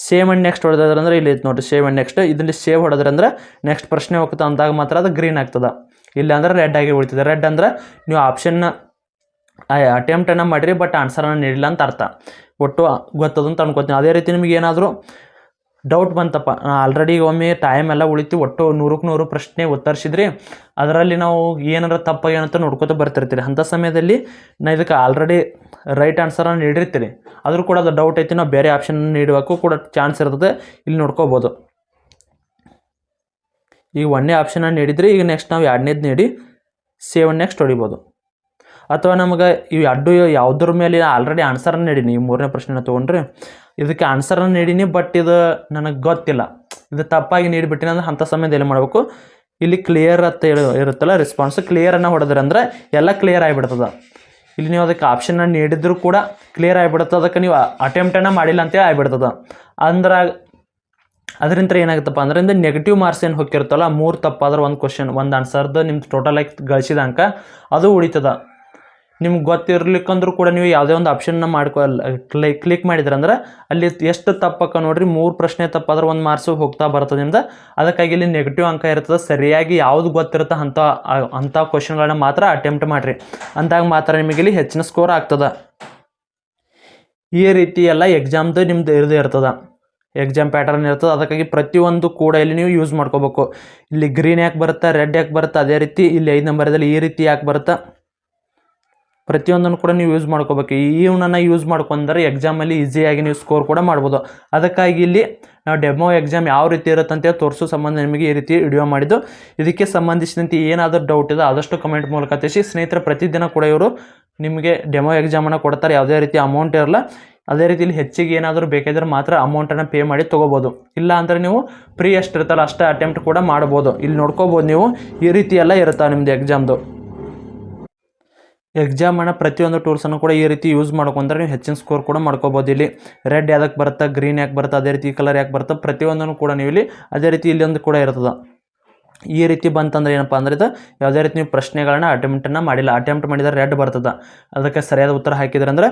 ಸೇವ್ ಆ್ಯಂಡ್ ನೆಕ್ಸ್ಟ್ ಹೊಡೆದ್ರಂದ್ರೆ ಇಲ್ಲಿ ಐತೆ ನೋಡಿರಿ ಸೇವ್ ಆ್ಯಂಡ್ ನೆಕ್ಸ್ಟ್. ಇದರಲ್ಲಿ ಸೇವ್ ಹೊಡೆದ್ರಂದ್ರೆ ನೆಕ್ಸ್ಟ್ ಪ್ರಶ್ನೆ ಹೋಗ್ತದೆ ಅಂದಾಗ ಮಾತ್ರ ಅದು ಗ್ರೀನ್ ಆಗ್ತದೆ. ಇಲ್ಲ ಅಂದ್ರೆ ರೆಡ್ ಆಗಿ ಉಳಿತದೆ. ರೆಡ್ ಅಂದ್ರೆ ನೀವು ಆಪ್ಷನ್ನ ಅಟೆಂಪ್ಟನ್ನು ಮಾಡಿರಿ, ಬಟ್ ಆನ್ಸರನ್ನು ನೀಡಿಲ್ಲ ಅಂತ ಅರ್ಥ. ಒಟ್ಟು ಗೊತ್ತದು ಅಂತ ಅನ್ಕೋತೀನಿ. ಅದೇ ರೀತಿ ನಿಮಗೆ ಏನಾದರೂ ಡೌಟ್ ಬಂತಪ್ಪ, ಆಲ್ರೆಡಿ ಒಮ್ಮೆ ಟೈಮ್ ಎಲ್ಲ ಉಳಿತು, ಒಟ್ಟು 100ಕ್ಕೆ 100 ಪ್ರಶ್ನೆ ಉತ್ತರಿಸಿದ್ರಿ, ಅದರಲ್ಲಿ ನಾವು ಏನಾರ ತಪ್ಪಾಗೇನಂತ ನೋಡ್ಕೋತ ಬರ್ತಿರ್ತೀರಿ. ಅಂಥ ಸಮಯದಲ್ಲಿ ನಾ ಇದಕ್ಕೆ ಆಲ್ರೆಡಿ ರೈಟ್ ಆನ್ಸರನ್ನು ನೀಡಿರ್ತೀರಿ, ಆದರೂ ಕೂಡ ಅದು ಡೌಟ್ ಐತಿ, ನಾವು ಬೇರೆ ಆಪ್ಷನ್ ನೀಡುವಕ್ಕೂ ಕೂಡ ಚಾನ್ಸ್ ಇರ್ತದೆ. ಇಲ್ಲಿ ನೋಡ್ಕೋಬೋದು. ಈಗ 1ನೇ ಆಪ್ಷನ್ನ ನೀಡಿದ್ರಿ, ಈಗ ನೆಕ್ಸ್ಟ್ ನಾವು 2ನೇದು ನೀಡಿ ಸೇವ್ ನೆಕ್ಸ್ಟ್ ಹೊಡಿಬೋದು. ಅಥವಾ ನಮಗೆ ಇವು ಅಡ್ಡು ಯಾವುದ್ರ ಮೇಲೆ ಆಲ್ರೆಡಿ ಆನ್ಸರನ್ನು ನೀಡೀನಿ, ಈ 3ನೇ ಪ್ರಶ್ನೆನ ತೊಗೊಂಡ್ರಿ, ಇದಕ್ಕೆ ಆನ್ಸರನ್ನು ನೀಡೀನಿ, ಬಟ್ ಇದು ನನಗೆ ಗೊತ್ತಿಲ್ಲ, ಇದು ತಪ್ಪಾಗಿ ನೀಡಿಬಿಟ್ಟಿನಿ ಅಂದ್ರೆ ಅಂಥ ಸಮಯದಲ್ಲಿ ಮಾಡಬೇಕು, ಇಲ್ಲಿ ಕ್ಲಿಯರ್ ಅಂತ ಇರುತ್ತಲ್ಲ ರೆಸ್ಪಾನ್ಸ್, ಕ್ಲಿಯರನ್ನು ಹೊಡೆದ್ರೆ ಅಂದ್ರೆ ಎಲ್ಲ ಕ್ಲಿಯರ್ ಆಗಿಬಿಡ್ತದೆ. ಇಲ್ಲಿ ನೀವು ಅದಕ್ಕೆ ಆಪ್ಷನ್ನ ನೀಡಿದ್ರು ಕೂಡ ಕ್ಲಿಯರ್ ಆಗಿಬಿಡುತ್ತೆ, ಅದಕ್ಕೆ ನೀವು ಅಟೆಂಪ್ಟನ್ನು ಮಾಡಿಲ್ಲ ಅಂತೇಳಿ ಆಗಿಬಿಡ್ತದೆ. ಅಂದ್ರೆ ಅದರಿಂದ ಏನಾಗುತ್ತಪ್ಪ ಅಂದ್ರೆ ನೆಗೆಟಿವ್ ಮಾರ್ಕ್ಸ್ ಏನು ಹೋಗಿರ್ತಲ್ಲ, 3 ತಪ್ಪಾದ್ರೆ ಒಂದು ಕ್ವಶನ್ ಒಂದು ಆನ್ಸರ್ದು ನಿಮ್ಮ ಟೋಟಲಾಗಿ ಗಳಿಸಿದ ಅಂಕ ಅದು ಉಳಿತದೆ. ನಿಮ್ಗೆ ಗೊತ್ತಿರ್ಲಿಕ್ಕಂದ್ರೂ ಕೂಡ ನೀವು ಯಾವುದೇ ಒಂದು ಆಪ್ಷನ್ನ ಕ್ಲಿಕ್ ಮಾಡಿದ್ರೆ ಅಂದ್ರೆ ಅಲ್ಲಿ ಎಷ್ಟು ತಪ್ಪಕ್ಕ ನೋಡ್ರಿ, 3 ಪ್ರಶ್ನೆ ತಪ್ಪಾದ್ರೆ 1 ಮಾರ್ಕ್ಸು ಹೋಗ್ತಾ ಬರ್ತದೆ ನಿಮ್ದು. ಅದಕ್ಕಾಗಿ ಇಲ್ಲಿ ನೆಗೆಟಿವ್ ಅಂಕ ಇರ್ತದೆ. ಸರಿಯಾಗಿ ಯಾವುದು ಗೊತ್ತಿರುತ್ತೆ ಅಂಥ ಕ್ವಶನ್ಗಳನ್ನ ಮಾತ್ರ ಅಟೆಂಪ್ಟ್ ಮಾಡಿರಿ, ಅಂದಾಗ ಮಾತ್ರ ನಿಮಗೆ ಇಲ್ಲಿ ಹೆಚ್ಚಿನ ಸ್ಕೋರ್ ಆಗ್ತದೆ. ಈ ರೀತಿ ಎಲ್ಲ ಎಕ್ಸಾಮ್ದು ನಿಮ್ದು ಇರ್ತದೆ, ಎಕ್ಸಾಮ್ ಪ್ಯಾಟರ್ನ್ ಇರ್ತದೆ. ಅದಕ್ಕಾಗಿ ಪ್ರತಿಯೊಂದು ಕೂಡ ಇಲ್ಲಿ ನೀವು ಯೂಸ್ ಮಾಡ್ಕೋಬೇಕು. ಇಲ್ಲಿ ಗ್ರೀನ್ ಯಾಕೆ ಬರುತ್ತೆ, ರೆಡ್ ಯಾಕೆ ಬರುತ್ತೆ, ಅದೇ ರೀತಿ ಇಲ್ಲಿ 5 ನಂಬರದಲ್ಲಿ ಈ ರೀತಿ ಯಾಕೆ ಬರುತ್ತೆ, ಪ್ರತಿಯೊಂದನ್ನು ಕೂಡ ನೀವು ಯೂಸ್ ಮಾಡ್ಕೋಬೇಕು. ಇವನನ್ನು ಯೂಸ್ ಮಾಡ್ಕೊಂಡ್ರೆ ಎಕ್ಸಾಮಲ್ಲಿ ಈಸಿಯಾಗಿ ನೀವು ಸ್ಕೋರ್ ಕೂಡ ಮಾಡ್ಬೋದು. ಅದಕ್ಕಾಗಿ ಇಲ್ಲಿ ನಾವು ಡೆಮೋ ಎಕ್ಸಾಮ್ ಯಾವ ರೀತಿ ಇರುತ್ತೆ ಅಂತೇಳಿ ತೋರಿಸೋ ಸಂಬಂಧ ನಿಮಗೆ ಈ ರೀತಿ ವಿಡಿಯೋ ಮಾಡಿದ್ದು. ಇದಕ್ಕೆ ಸಂಬಂಧಿಸಿದಂತೆ ಏನಾದರೂ ಡೌಟ್ ಇದೆ ಆದಷ್ಟು ಕಮೆಂಟ್ ಮೂಲಕ ತಿಳಿಸಿ. ಸ್ನೇಹಿತರೆ, ಪ್ರತಿದಿನ ಕೂಡ ಇವರು ನಿಮಗೆ ಡೆಮೋ ಎಕ್ಸಾಮನ್ನು ಕೊಡ್ತಾರೆ, ಯಾವುದೇ ರೀತಿ ಅಮೌಂಟ್ ಇರಲ್ಲ. ಅದೇ ರೀತಿ ಇಲ್ಲಿ ಹೆಚ್ಚಿಗೆ ಏನಾದರೂ ಬೇಕಾದ್ರೆ ಮಾತ್ರ ಅಮೌಂಟನ್ನು ಪೇ ಮಾಡಿ ತೊಗೋಬೋದು. ಇಲ್ಲ ಅಂದರೆ ನೀವು ಫ್ರೀ ಎಷ್ಟು ಇರುತ್ತಲ್ಲ ಅಷ್ಟೇ ಅಟೆಂಪ್ಟ್ ಕೂಡ ಮಾಡ್ಬೋದು. ಇಲ್ಲಿ ನೋಡ್ಕೋಬೋದು ನೀವು ಈ ರೀತಿ ಎಲ್ಲ ಇರುತ್ತೆ ನಿಮ್ಮದು ಎಕ್ಸಾಮ್ದು. ಎಕ್ಸಾಮನ್ನು ಪ್ರತಿಯೊಂದು ಟೂಲ್ಸನ್ನು ಕೂಡ ಈ ರೀತಿ ಯೂಸ್ ಮಾಡ್ಕೊಂಡ್ರೆ ನೀವು ಹೆಚ್ಚಿನ ಸ್ಕೋರ್ ಕೂಡ ಮಾಡ್ಕೋಬೋದು. ಇಲ್ಲಿ ರೆಡ್ ಯಾವ್ದಕ್ಕೆ ಬರುತ್ತೆ, ಗ್ರೀನ್ ಯಾಕೆ ಬರುತ್ತೆ, ಅದೇ ರೀತಿ ಕಲರ್ ಯಾಕೆ ಬರುತ್ತೆ, ಪ್ರತಿಯೊಂದನ್ನು ಕೂಡ ನೀವು ಇಲ್ಲಿ ಅದೇ ರೀತಿ ಇಲ್ಲೊಂದು ಕೂಡ ಇರ್ತದೆ. ಈ ರೀತಿ ಬಂತಂದ್ರೆ ಏನಪ್ಪ ಅಂದ್ರೆ ಇದು ಯಾವುದೇ ರೀತಿ ನೀವು ಪ್ರಶ್ನೆಗಳನ್ನ ಅಟೆಂಪ್ಟನ್ನು ಮಾಡಿಲ್ಲ. ಅಟೆಂಪ್ಟ್ ಮಾಡಿದರೆ ರೆಡ್ ಬರ್ತದೆ, ಅದಕ್ಕೆ ಸರಿಯಾದ ಉತ್ತರ ಹಾಕಿದ್ರೆ ಅಂದರೆ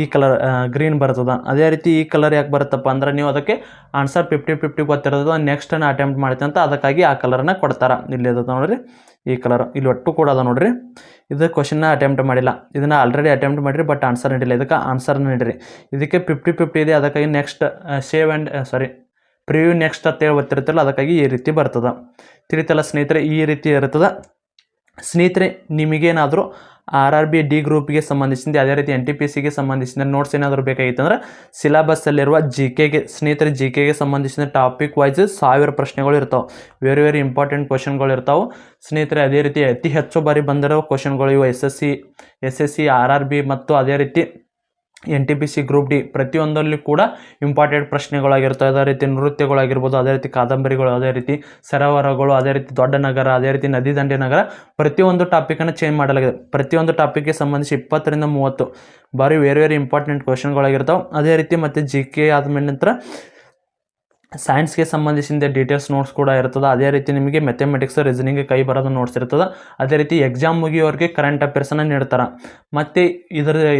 ಈ ಕಲರ್ ಗ್ರೀನ್ ಬರ್ತದೆ. ಅದೇ ರೀತಿ ಈ ಕಲರ್ ಯಾಕೆ ಬರುತ್ತಪ್ಪ ಅಂದ್ರೆ ನೀವು ಅದಕ್ಕೆ ಆನ್ಸರ್ 50-50 ಗೊತ್ತಿರ್ತದೆ, ನೆಕ್ಸ್ಟನ್ನು ಅಟೆಂಪ್ಟ್ ಮಾಡ್ತೀವಿ ಅಂತ ಅದಕ್ಕಾಗಿ ಆ ಕಲರನ್ನು ಕೊಡ್ತಾರೆ. ಇಲ್ಲಿ ಇರ್ತದೆ ನೋಡಿರಿ ಈ ಕಲರ್, ಇಲ್ಲಿ ಒಟ್ಟು ಕೂಡ ಅದ ನೋಡಿರಿ. ಇದು ಕ್ವಶನ್ನ ಅಟೆಂಪ್ಟ್ ಮಾಡಿಲ್ಲ, ಇದನ್ನು ಆಲ್ರೆಡಿ ಅಟೆಂಪ್ಟ್ ಮಾಡಿರಿ ಬಟ್ ಆನ್ಸರ್ ನೀಡಿಲ್ಲ, ಇದಕ್ಕೆ ಆನ್ಸರ್ ನೀಡಿರಿ. ಇದಕ್ಕೆ 50-50 ಇದೆ, ಅದಕ್ಕಾಗಿ next save and preview next ಅಂತೇಳಿ ಗೊತ್ತಿರುತ್ತಲ್ಲ ಅದಕ್ಕಾಗಿ ಈ ರೀತಿ ಬರ್ತದೆ. ತಿಳಿತಲ್ಲ ಸ್ನೇಹಿತರೆ, ಈ ರೀತಿ ಇರ್ತದೆ. ಸ್ನೇಹಿತರೆ ನಿಮಗೇನಾದರೂ RRB ಡಿ ಗ್ರೂಪ್ಗೆ ಸಂಬಂಧಿಸಿದ ಅದೇ ರೀತಿ NTPCಗೆ ಸಂಬಂಧಿಸಿದ ನೋಟ್ಸ್ ಏನಾದರೂ ಬೇಕಾಗಿತ್ತಂದ್ರೆ ಸಿಲೆಬಸ್ಸಲ್ಲಿರುವ GKಗೆ ಸ್ನೇಹಿತರೆ GKಗೆ ಸಂಬಂಧಿಸಿದ ಟಾಪಿಕ್ ವೈಸ್ 1000 ಪ್ರಶ್ನೆಗಳು ಇರ್ತಾವೆ. ವೆರಿ ಇಂಪಾರ್ಟೆಂಟ್ ಕ್ವಶನ್ಗಳು ಇರ್ತಾವೆ ಸ್ನೇಹಿತರೆ. ಅದೇ ರೀತಿ ಅತಿ ಹೆಚ್ಚು ಬಾರಿ ಬಂದಿರೋ ಕ್ವಶನ್ಗಳು ಇವು SSC RRB ಮತ್ತು ಅದೇ ರೀತಿ NTPC ಗ್ರೂಪ್ ಡಿ ಪ್ರತಿಯೊಂದರಲ್ಲಿ ಕೂಡ ಇಂಪಾರ್ಟೆಂಟ್ ಪ್ರಶ್ನೆಗಳಾಗಿರ್ತವೆ. ಅದೇ ರೀತಿ ನೃತ್ಯಗಳಾಗಿರ್ಬೋದು, ಅದೇ ರೀತಿ ಕಾದಂಬರಿಗಳು, ಅದೇ ರೀತಿ ಸರೋವರಗಳು, ಅದೇ ರೀತಿ ದೊಡ್ಡ ನಗರ, ಅದೇ ರೀತಿ ನದಿ ದಂಡೆ ನಗರ, ಪ್ರತಿಯೊಂದು ಟಾಪಿಕನ್ನು ಚೇಂಜ್ ಮಾಡಲಾಗಿದೆ. ಪ್ರತಿಯೊಂದು ಟಾಪಿಕ್ಗೆ ಸಂಬಂಧಿಸಿ 20ರಿಂದ 30 ಬಾರಿ ವೆರಿ ಇಂಪಾರ್ಟೆಂಟ್ ಕ್ವಶನ್ಗಳಾಗಿರ್ತಾವೆ. ಅದೇ ರೀತಿ ಮತ್ತು GK ಆದಮೇಲೆ ನಂತರ ಸೈನ್ಸ್ಗೆ ಸಂಬಂಧಿಸಿದ ಡೀಟೇಲ್ಸ್ ನೋಟ್ಸ್ ಕೂಡ ಇರ್ತದೆ. ಅದೇ ರೀತಿ ನಿಮಗೆ ಮ್ಯಾಥಮೆಟಿಕ್ಸ್ ರೀಸನಿಂಗ್ ಕೈ ಬರೋದು ನೋಟ್ಸ್ ಇರ್ತದೆ. ಅದೇ ರೀತಿ ಎಕ್ಸಾಮ್ ಮುಗಿಯೋರಿಗೆ ಕರೆಂಟ್ ಅಫೇರ್ಸನ್ನು ನೀಡ್ತಾರೆ. ಮತ್ತು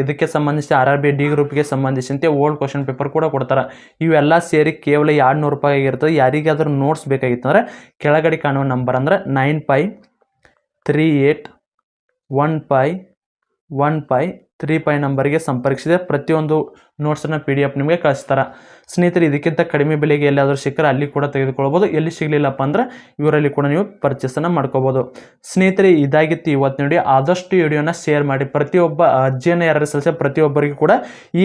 ಇದಕ್ಕೆ ಸಂಬಂಧಿಸಿ RRB ಡಿ ಗ್ರೂಪ್ಗೆ ಸಂಬಂಧಿಸಿದಂತೆ ಓಲ್ಡ್ ಕ್ವಶನ್ ಪೇಪರ್ ಕೂಡ ಕೊಡ್ತಾರೆ. ಇವೆಲ್ಲ ಸೇರಿ ಕೇವಲ 200 ರೂಪಾಯಿ ಆಗಿರ್ತದೆ. ಯಾರಿಗಾದ್ರೂ ನೋಟ್ಸ್ ಬೇಕಾಗಿತ್ತಂದರೆ ಕೆಳಗಡೆ ಕಾಣುವ ನಂಬರ್ ಅಂದರೆ 9538151535 ನಂಬರಿಗೆ ಸಂಪರ್ಕಿಸಿದೆ ಪ್ರತಿಯೊಂದು ನೋಟ್ಸನ್ನು PDF ನಿಮಗೆ ಕಳಿಸ್ತಾರೆ. ಸ್ನೇಹಿತರೆ ಇದಕ್ಕಿಂತ ಕಡಿಮೆ ಬೆಲೆಗೆ ಎಲ್ಲಾದರೂ ಸಿಕ್ಕರೆ ಅಲ್ಲಿ ಕೂಡ ತೆಗೆದುಕೊಳ್ಬೋದು. ಎಲ್ಲಿ ಸಿಗಲಿಲ್ಲಪ್ಪ ಅಂದರೆ ಇವರಲ್ಲಿ ಕೂಡ ನೀವು ಪರ್ಚೇಸನ್ನು ಮಾಡ್ಕೋಬೋದು. ಸ್ನೇಹಿತರೆ ಇದಾಗಿತ್ತು ಇವತ್ತು ನೋಡಿ. ಆದಷ್ಟು ವಿಡಿಯೋನ ಶೇರ್ ಮಾಡಿ, ಪ್ರತಿಯೊಬ್ಬ ಅರ್ಜಿಯನ್ನು ಯಾರು ಸಲ್ಲಿಸ ಪ್ರತಿಯೊಬ್ಬರಿಗೂ ಕೂಡ ಈ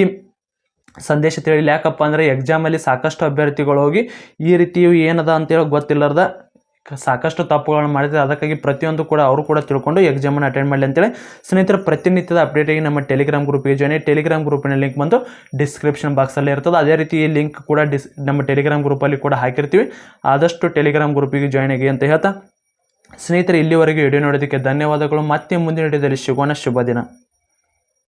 ಸಂದೇಶ ತಿಳಿಲಿ. ಯಾಕಪ್ಪ ಅಂದರೆ ಎಕ್ಸಾಮಲ್ಲಿ ಸಾಕಷ್ಟು ಅಭ್ಯರ್ಥಿಗಳು ಹೋಗಿ ಈ ರೀತಿ ಏನದ ಅಂತೇಳಿ ಗೊತ್ತಿಲ್ಲದ ಸಾಕಷ್ಟು ತಪ್ಪುಗಳನ್ನು ಮಾಡಿದರೆ, ಅದಕ್ಕಾಗಿ ಪ್ರತಿಯೊಂದು ಕೂಡ ಅವರು ಕೂಡ ತಿಳ್ಕೊಂಡು ಎಕ್ಸಾಮನ್ನು ಅಟೆಂಡ್ ಮಾಡಲಿ ಅಂತೇಳಿ ಸ್ನೇಹಿತರೆ ಪ್ರತಿನಿತ್ಯದ ಅಪ್ಡೇಟಾಗಿ ನಮ್ಮ ಟೆಲಿಗ್ರಾಮ್ ಗ್ರೂಪಿಗೆ ಜಾಯ್ನ್ ಆಗಿ. ಟೆಲಿಗ್ರಾಮ್ ಗ್ರೂಪಿನ ಲಿಂಕ್ ಬಂದು ಡಿಸ್ಕ್ರಿಪ್ಷನ್ ಬಾಕ್ಸಲ್ಲಿ ಇರ್ತದೆ. ಅದೇ ರೀತಿ ಈ ಲಿಂಕ್ ಕೂಡ ನಮ್ಮ ಟೆಲಿಗ್ರಾಮ್ ಗ್ರೂಪಲ್ಲಿ ಕೂಡ ಹಾಕಿರ್ತೀವಿ. ಆದಷ್ಟು ಟೆಲಿಗ್ರಾಮ್ ಗ್ರೂಪಿಗೆ ಜಾಯ್ನ್ ಆಗಿ ಅಂತ ಹೇಳ್ತಾ ಸ್ನೇಹಿತರೆ ಇಲ್ಲಿವರೆಗೆ ವಿಡಿಯೋ ನೋಡೋದಕ್ಕೆ ಧನ್ಯವಾದಗಳು. ಮತ್ತೆ ಮುಂದಿನ ವಿಡಿಯೋದಲ್ಲಿ ಸಿಗೋಣ. ಶುಭ ದಿನ.